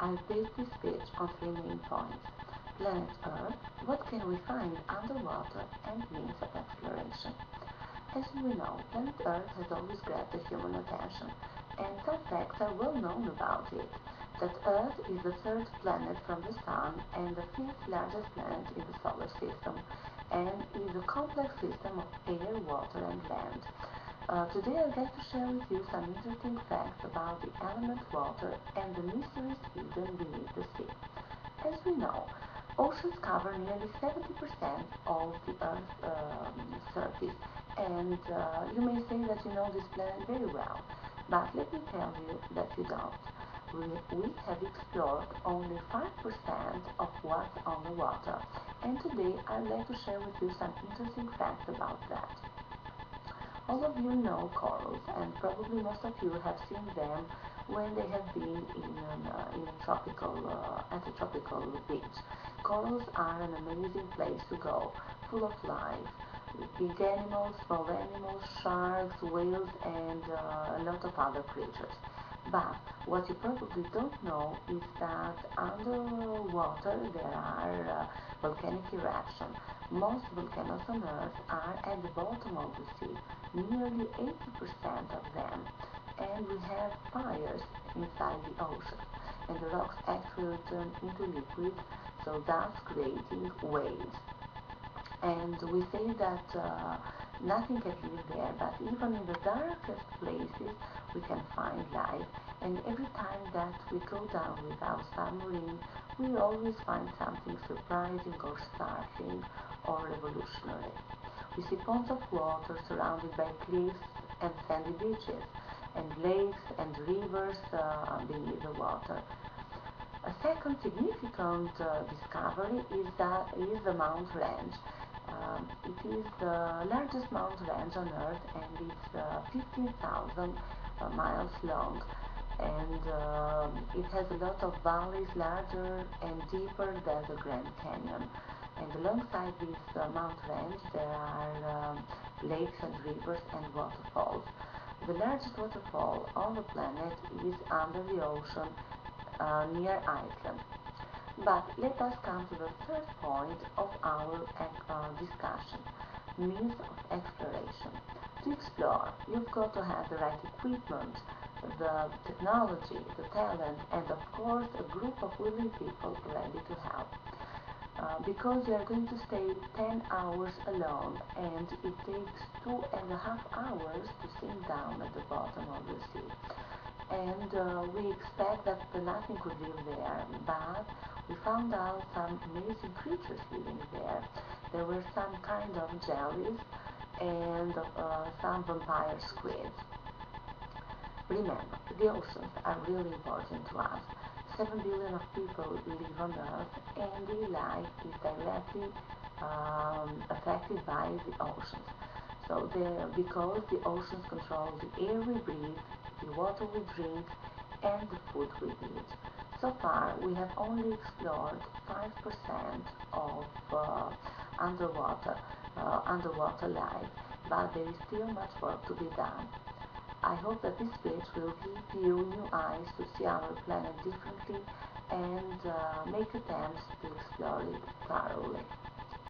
I'll base this speech on three main points. Planet Earth, what can we find underwater, and means of exploration. As we know, planet Earth has always grabbed the human attention, and some facts are well known about it. That Earth is the third planet from the Sun and the fifth largest planet in the solar system, and is a complex system of air, water, and land. Today I'd like to share with you some interesting facts about the element water and the mysteries hidden beneath the sea. As we know, oceans cover nearly 70% of the Earth's surface, and you may say that you know this planet very well, but let me tell you that you don't. We have explored only 5% of what's on the water, and today I'd like to share with you some interesting facts about that. All of you know corals, and probably most of you have seen them when they have been in a at a tropical beach. Corals are an amazing place to go, full of life, with big animals, small animals, sharks, whales, and a lot of other creatures. But what you probably don't know is that underwater there are volcanic eruptions. Most volcanoes on Earth are at the bottom of the sea, nearly 80% of them, and we have fires inside the ocean, and the rocks actually turn into liquid, so thus creating waves. And we say that nothing can live there, but even in the darkest places we can find life. And every time that we go down with our submarine, we always find something surprising or startling or revolutionary. We see ponds of water surrounded by cliffs and sandy beaches, and lakes and rivers beneath the water. A second significant discovery is the Mount Range. It is the largest mountain range on Earth, and it's 15,000 miles long. And it has a lot of valleys larger and deeper than the Grand Canyon. And alongside this Mount Range, there are lakes and rivers and waterfalls. The largest waterfall on the planet is under the ocean near Iceland. But let us come to the third point of our discussion, means of exploration. To explore, you've got to have the right equipment, the technology, the talent, and of course a group of willing people ready to help. Because you are going to stay 10 hours alone, and it takes 2.5 hours to sink down at the bottom of the sea. And we expect that nothing could live there, but we found out some amazing creatures living there. There were some kind of jellies and some vampire squids. Remember, the oceans are really important to us. 7 billion of people live on Earth, and their life is directly affected by the oceans. So because the oceans control the air we breathe, the water we drink, and the food we eat. So far, we have only explored 5% of underwater life, but there is still much work to be done. I hope that this speech will give you new eyes to see our planet differently and make attempts to explore it thoroughly.